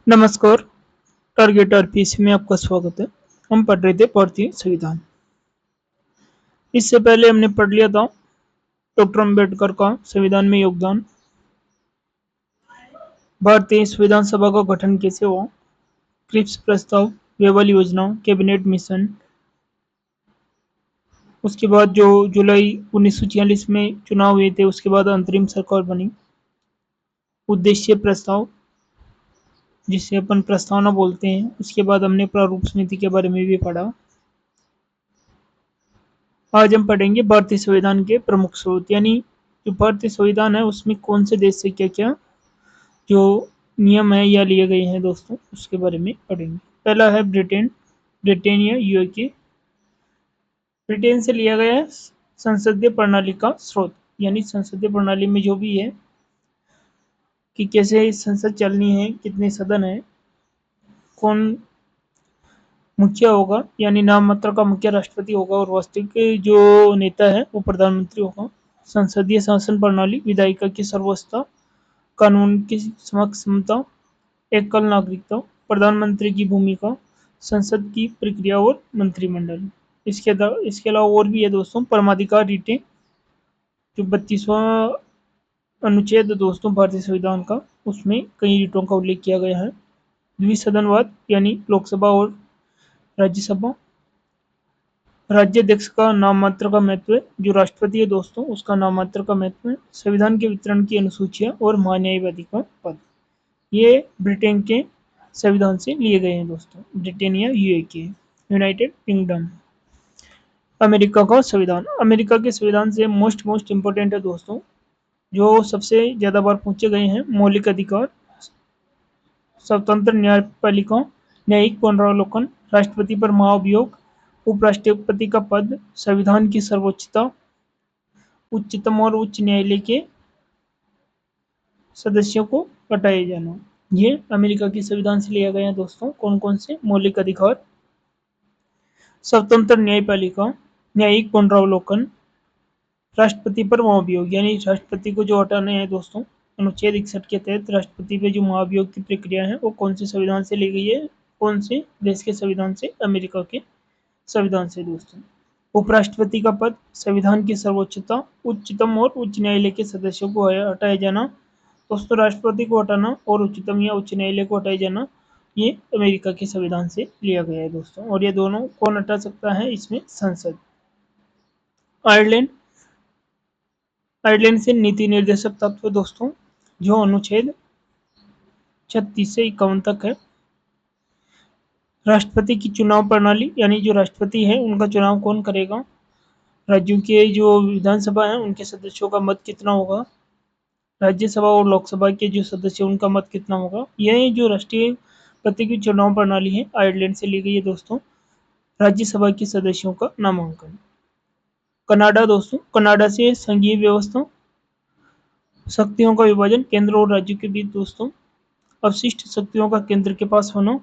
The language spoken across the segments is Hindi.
नमस्कार। टारगेट आरपीसी में आपका स्वागत है। हम पढ़ रहे थे भारतीय संविधान। इससे पहले हमने पढ़ लिया था डॉक्टर अंबेडकर का संविधान में योगदान, भारतीय संविधान सभा का गठन कैसे हुआ, क्रिप्स प्रस्ताव, वेबल योजना, कैबिनेट मिशन। उसके बाद जो जुलाई 1946 में चुनाव हुए थे, उसके बाद अंतरिम सरकार बनी। उद्देश्य प्रस्ताव, जिसे अपन प्रस्तावना बोलते हैं। उसके बाद हमने प्रारूप समिति के बारे में भी पढ़ा। आज हम पढ़ेंगे भारतीय संविधान के प्रमुख स्रोत, यानी जो भारतीय संविधान है उसमें कौन से देश से क्या क्या जो नियम है या लिए गए हैं दोस्तों, उसके बारे में पढ़ेंगे। पहला है ब्रिटेन, ब्रिटेन या यूके। ब्रिटेन से लिया गया है संसदीय प्रणाली का स्रोत, यानी संसदीय प्रणाली में जो भी है कि कैसे संसद चलनी है, कितने सदन है, कौन मुखिया होगा, यानी नाम मात्र का मुखिया राष्ट्रपति होगा और वास्तविक जो नेता है वो प्रधानमंत्री होगा। संसदीय शासन प्रणाली, विधायिका की सर्वोच्चता, कानून की समक्ष समता, एकल नागरिकता, प्रधानमंत्री की भूमिका, संसद की प्रक्रिया और मंत्रिमंडल। इसके अलावा और भी है दोस्तों, परमाधिकार रीटें, जो 32वां अनुच्छेद दोस्तों भारतीय संविधान का, उसमें कई रीटों का उल्लेख किया गया है। द्विसदनवाद, यानी लोकसभा और राज्यसभा। राज्याध्यक्ष का नाम मात्र का महत्व है, जो राष्ट्रपति है दोस्तों उसका नाम मात्र का महत्व है। संविधान के वितरण की अनुसूचियां और महान्यायवादी का पद, ये ब्रिटेन के संविधान से लिए गए हैं दोस्तों। ब्रिटेन या यूके, यूनाइटेड किंगडम। अमेरिका का संविधान, अमेरिका के संविधान से मोस्ट इंपॉर्टेंट है दोस्तों, जो सबसे ज्यादा बार पूछे गए हैं। मौलिक अधिकार, स्वतंत्र न्यायपालिका, न्यायिक पुनरावलोकन, राष्ट्रपति पर महाभियोग, उपराष्ट्रपति का पद, संविधान की सर्वोच्चता, उच्चतम और उच्च न्यायालय के सदस्यों को हटाए जाना। ये अमेरिका के संविधान से लिया गया है दोस्तों। कौन कौन से? मौलिक अधिकार, स्वतंत्र न्यायपालिका, न्यायिक पुनरावलोकन, राष्ट्रपति पर महाभियोग, यानी राष्ट्रपति को जो हटाना है दोस्तों। अनुच्छेद 61 के तहत राष्ट्रपति पे जो महाभियोग की प्रक्रिया है वो कौन से संविधान से ली गई है? कौन से देश के संविधान से? अमेरिका के संविधान से दोस्तों। उपराष्ट्रपति का पद, संविधान की सर्वोच्चता, उच्चतम और उच्च न्यायालय के सदस्यों को हटाया जाना दोस्तों। राष्ट्रपति को हटाना और उच्चतम या उच्च न्यायालय को हटाया जाना, ये अमेरिका के संविधान से लिया गया है दोस्तों। और ये दोनों कौन हटा सकता है? इसमें संसद। आयरलैंड, आयरलैंड से नीति निर्देशक तत्व दोस्तों, जो अनुच्छेद 36 से 51 तक है। राष्ट्रपति की चुनाव प्रणाली, यानी जो राष्ट्रपति है उनका चुनाव कौन करेगा। राज्यों के जो विधानसभा है उनके सदस्यों का मत कितना होगा। राज्यसभा और लोकसभा के जो सदस्य उनका मत कितना होगा। यह जो राष्ट्रीय पति की चुनाव प्रणाली है आयरलैंड से ली गई है दोस्तों। राज्यसभा के सदस्यों का नामांकन। कनाडा दोस्तों, कनाडा से संघीय व्यवस्था, शक्तियों का विभाजन केंद्र और राज्यों के बीच दोस्तों, अवशिष्ट शक्तियों का केंद्र के पास होना,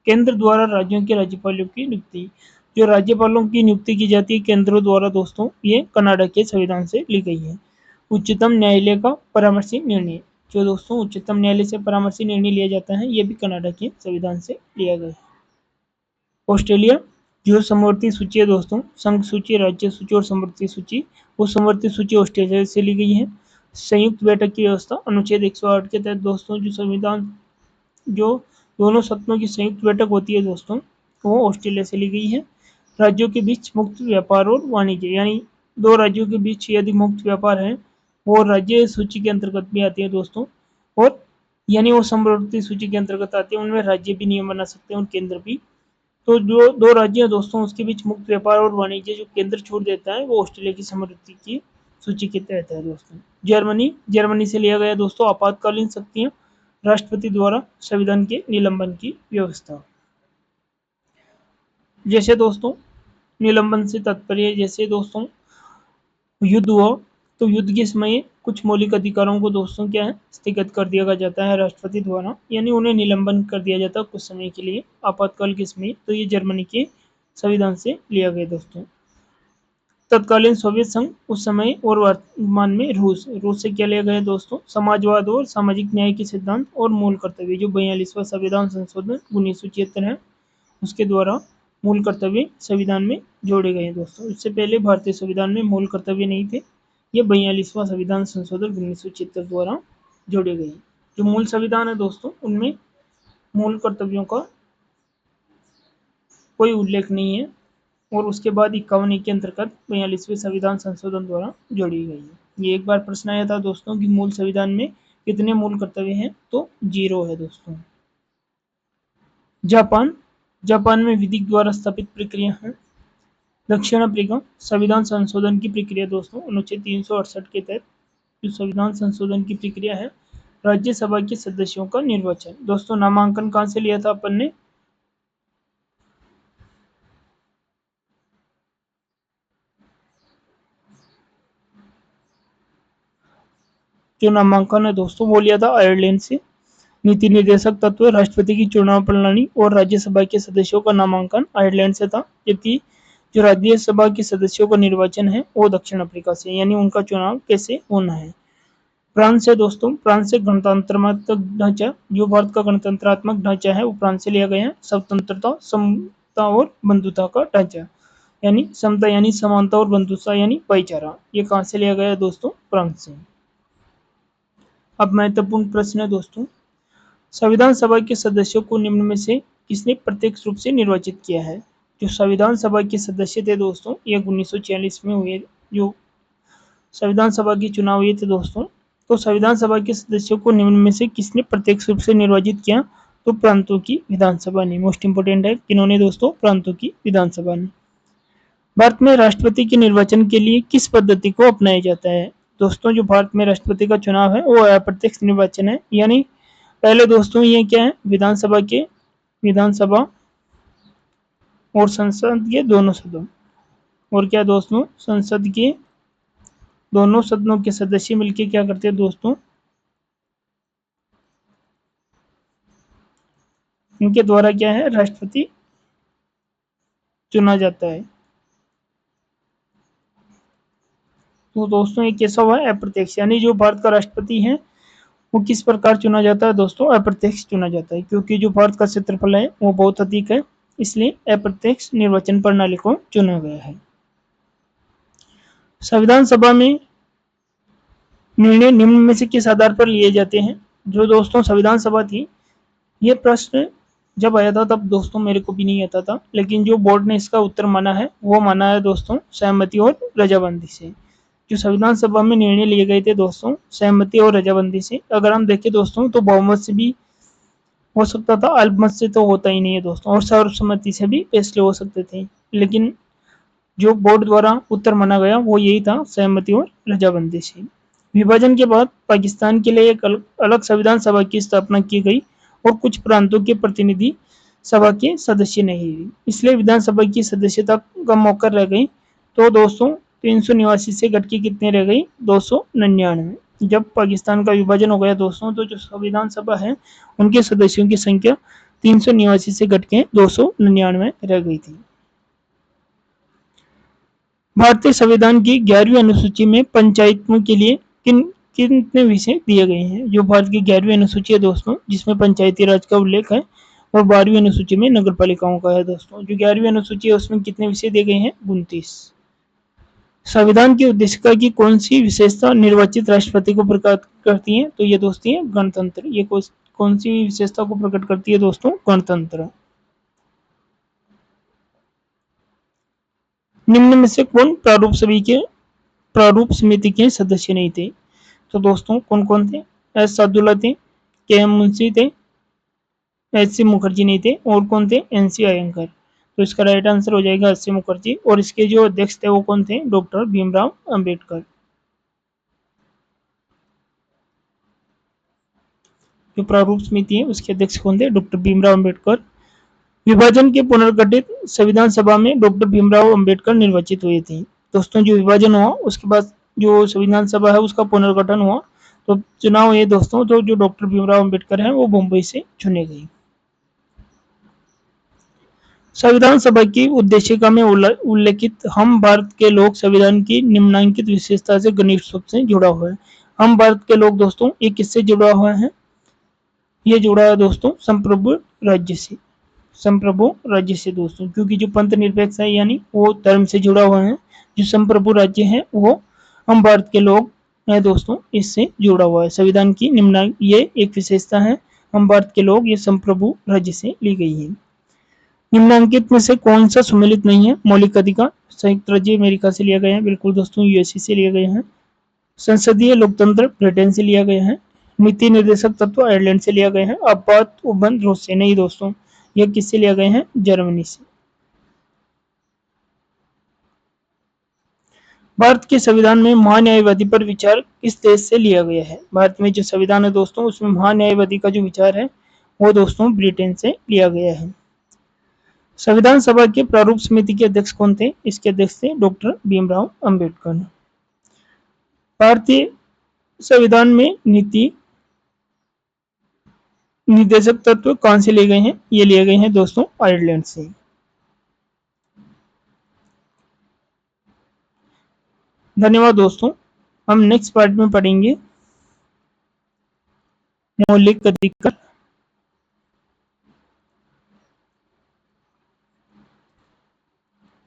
केंद्र द्वारा राज्यों के राज्यपालों की नियुक्ति। जो राज्यपालों की नियुक्ति की जाती है केंद्र द्वारा दोस्तों, ये कनाडा के संविधान से ली गई है। उच्चतम न्यायालय का परामर्शी निर्णय, जो दोस्तों उच्चतम न्यायालय से परामर्शी निर्णय लिया जाता है, ये भी कनाडा के संविधान से लिया गया है। ऑस्ट्रेलिया, जो समवर्ती सूची है दोस्तों, संघ सूची, राज्य सूची और समवर्ती सूची, वो समवर्ती सूची ऑस्ट्रेलिया से ली गई है। संयुक्त बैठक की व्यवस्था, अनुच्छेद 108 के तहत दोस्तों जो संविधान, जो दोनों सदनों की संयुक्त बैठक होती है दोस्तों, वो ऑस्ट्रेलिया से ली गई है। राज्यों के बीच मुक्त व्यापार और वाणिज्य, यानी दो राज्यों के बीच यदि मुक्त व्यापार है वो राज्य सूची के अंतर्गत भी आती है दोस्तों, और यानी वो समवर्ती सूची के अंतर्गत आती है, उनमें राज्य भी नियम बना सकते हैं और केंद्र भी। तो जो दो राज्य हैं दोस्तों उसके बीच मुक्त व्यापार और वाणिज्य जो केंद्र छूट देता है वो ऑस्ट्रेलिया की समवर्ती की सूची के तहत है दोस्तों। जर्मनी, जर्मनी से लिया गया दोस्तों आपातकालीन शक्तियां, राष्ट्रपति द्वारा संविधान के निलंबन की व्यवस्था। जैसे दोस्तों निलंबन से तात्पर्य, जैसे दोस्तों युद्ध हुआ तो युद्ध के समय कुछ मौलिक अधिकारों को दोस्तों क्या है, स्थगित कर दिया जाता है राष्ट्रपति द्वारा, यानी उन्हें निलंबन कर दिया जाता है कुछ समय के लिए आपातकाल के समय। तो ये जर्मनी के संविधान से लिया गया दोस्तों। तत्कालीन सोवियत संघ उस समय और वर्तमान में रूस से क्या लिया गया दोस्तों, समाजवाद और सामाजिक न्याय के सिद्धांत और मूल कर्तव्य। जो 42वां संविधान संशोधन 1976 है, उसके द्वारा मूल कर्तव्य संविधान में जोड़े गए हैं दोस्तों। इससे पहले भारतीय संविधान में मूल कर्तव्य नहीं थे, ये 42वां संविधान संशोधन 1976 द्वारा जोड़े गए। जो मूल संविधान है दोस्तों, उनमें मूल कर्तव्यों का कोई उल्लेख नहीं है, और उसके बाद 51 के अंतर्गत 42वें संविधान संशोधन द्वारा जोड़ी गई है। ये एक बार प्रश्न आया था दोस्तों कि मूल संविधान में कितने मूल कर्तव्य हैं, तो 0 है दोस्तों। जापान, जापान में विधि द्वारा स्थापित प्रक्रिया है। दक्षिण अफ्रीका, संविधान संशोधन की प्रक्रिया दोस्तों, अनुच्छेद 368 के तहत जो संविधान संशोधन की प्रक्रिया है, राज्यसभा के सदस्यों का निर्वाचन। दोस्तों नामांकन कहाँ से लिया था अपन ने, जो नामांकन है दोस्तों वो लिया था आयरलैंड से। नीति निर्देशक तत्व, राष्ट्रपति की चुनाव प्रणाली और राज्यसभा के सदस्यों का नामांकन आयरलैंड से था, जबकि जो राज्यसभा के सदस्यों का निर्वाचन है वो दक्षिण अफ्रीका से, यानी उनका चुनाव कैसे होना है। फ्रांस से दोस्तों, फ्रांस से गणतंत्रात्मक ढांचा, जो भारत का गणतंत्रात्मक ढांचा है वो फ्रांस से लिया गया है। स्वतंत्रता, समता और बंधुता का ढांचा, यानी समता यानी समानता और बंधुता यानी भाईचारा, ये कहाँ से लिया गया है दोस्तों, फ्रांस से। अब महत्वपूर्ण प्रश्न है दोस्तों, संविधान सभा के सदस्यों को निम्न में से किसने प्रत्यक्ष रूप से निर्वाचित किया है। जो संविधान सभा के सदस्य थे दोस्तों, ये 1946 में हुए जो संविधान सभा के चुनाव हुए थे दोस्तों, तो संविधान सभा के सदस्यों को निम्न में से किसने प्रत्यक्ष रूप से निर्वाचित किया, तो प्रांतों की विधानसभा ने। मोस्ट इंपोर्टेंट है, किन्होंने दोस्तों, प्रांतों की विधानसभा ने। भारत में राष्ट्रपति के निर्वाचन के लिए किस पद्धति को अपनाया जाता है। दोस्तों जो भारत में राष्ट्रपति का चुनाव है वो अप्रत्यक्ष निर्वाचन है, यानी पहले दोस्तों ये क्या है, विधानसभा और संसद के दोनों सदनों, और क्या दोस्तों, संसद के दोनों सदनों के सदस्य मिलकर क्या करते हैं दोस्तों, इनके द्वारा क्या है, राष्ट्रपति चुना जाता है। तो दोस्तों ये कैसा हुआ है, अप्रत्यक्ष, यानी जो भारत का राष्ट्रपति है वो किस प्रकार चुना जाता है दोस्तों, अप्रत्यक्ष चुना जाता है, क्योंकि जो भारत का क्षेत्रफल है वो बहुत अधिक है, इसलिए अप्रत्यक्ष निर्वाचन प्रणाली को चुना गया है। संविधान सभा में निर्णय निम्न में से किस आधार पर लिए जाते हैं। जो दोस्तों संविधान सभा थी, ये प्रश्न जब आया था तब दोस्तों मेरे को भी नहीं आता था, लेकिन जो बोर्ड ने इसका उत्तर माना है वो माना है दोस्तों सहमति और रजामंदी से। जो संविधान सभा में निर्णय लिए गए थे दोस्तों, सहमति और रजामंदी से। अगर हम देखें दोस्तों तो बहुमत से भी हो सकता था, अल्पमत से तो होता ही नहीं है दोस्तों, और सर्वसम्मति से भी फैसले हो सकते थे, लेकिन जो बोर्ड द्वारा उत्तर माना गया वो यही था, सहमति और रजामंदी से। विभाजन के बाद पाकिस्तान के लिए एक अलग संविधान सभा की स्थापना की गई और कुछ प्रांतों के प्रतिनिधि सभा के सदस्य नहीं हुए, इसलिए विधानसभा की सदस्यता कम होकर रह गई। तो दोस्तों 389 से घट के कितने रह गई, 299। जब पाकिस्तान का विभाजन हो गया दोस्तों, तो जो संविधान सभा है उनके सदस्यों की संख्या 389 से घट के 299 रह गई थी। भारतीय संविधान की 11वीं अनुसूची में पंचायतों के लिए कितने विषय दिए गए हैं। जो भारत की 11वीं अनुसूची है दोस्तों, जिसमें पंचायती राज का उल्लेख है, और 12वीं अनुसूची में नगर पालिकाओं का है दोस्तों। जो 11वीं अनुसूची है उसमें कितने विषय दिए गए हैं, 29। संविधान की उद्देशिका की कौन सी विशेषता निर्वाचित राष्ट्रपति को प्रकट करती है, तो ये दोस्ती है गणतंत्र। ये कौन सी विशेषता को प्रकट करती है दोस्तों, गणतंत्र। निम्न में से कौन प्रारूप समिति के सदस्य नहीं थे। तो दोस्तों कौन कौन थे, एस सादुल्ला थे, के एम मुंशी थे, एच सी मुखर्जी नहीं थे, और कौन थे, एन सी अयंगर। तो इसका राइट आंसर हो जाएगा एस सी मुखर्जी, और इसके जो अध्यक्ष थे वो कौन थे, डॉक्टर भीमराव अंबेडकर। जो प्रारूप समिति है उसके अध्यक्ष कौन थे, डॉक्टर भीमराव अंबेडकर। विभाजन के पुनर्गठित संविधान सभा में डॉक्टर भीमराव अंबेडकर निर्वाचित हुए थे। दोस्तों जो विभाजन हुआ उसके बाद जो संविधान सभा है उसका पुनर्गठन हुआ, तो चुनाव हुए दोस्तों, तो जो डॉक्टर भीमराव अंबेडकर है वो मुंबई से चुने गए। संविधान सभा की उद्देशिका में उल्लेखित हम भारत के लोग संविधान की निम्नलिखित विशेषता से घनिष्ठ रूप से जुड़ा हुआ है। हम भारत के लोग दोस्तों ये किससे जुड़ा हुआ है? ये जुड़ा है दोस्तों संप्रभु राज्य से। संप्रभु राज्य से दोस्तों, क्योंकि जो पंथ निरपेक्ष है यानी वो धर्म से जुड़ा हुआ है। जो संप्रभु राज्य है वो हम भारत के लोग है दोस्तों, इससे जुड़ा हुआ है। संविधान की निम्न ये एक विशेषता है, हम भारत के लोग, ये संप्रभु राज्य से ली गई है। निम्नांकित में से कौन सा सम्मिलित नहीं है? मौलिक अधिकार संयुक्त राज्य अमेरिका से लिया गया है, बिल्कुल दोस्तों यूएसए से लिया गया है। संसदीय लोकतंत्र ब्रिटेन से लिया गया है। नीति निर्देशक तत्व आयरलैंड से लिया गया है। आपात उपबंध रूस से नहीं दोस्तों, यह किससे लिया गए हैं? जर्मनी से। भारत के संविधान में महान्यायवादी पर विचार किस देश से लिया गया है? भारत में जो संविधान है दोस्तों उसमें महान्यायवादी का जो विचार है वो दोस्तों ब्रिटेन से लिया गया है। संविधान सभा के प्रारूप समिति के अध्यक्ष कौन थे? इसके अध्यक्ष थे डॉक्टर भीमराव अंबेडकर। भारतीय संविधान में नीति निर्देशक तत्व कौन से लिए गए हैं? ये लिए गए हैं दोस्तों आयरलैंड से। धन्यवाद दोस्तों। हम नेक्स्ट पार्ट में पढ़ेंगे मौलिक अधिकार,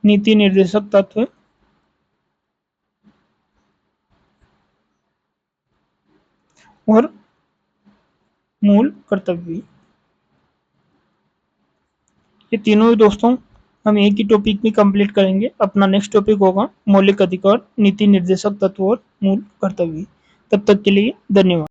नीति निर्देशक तत्व और मूल कर्तव्य। ये तीनों दोस्तों हम एक ही टॉपिक में कंप्लीट करेंगे। अपना नेक्स्ट टॉपिक होगा मौलिक अधिकार, नीति निर्देशक तत्व और मूल कर्तव्य। तब तक के लिए धन्यवाद।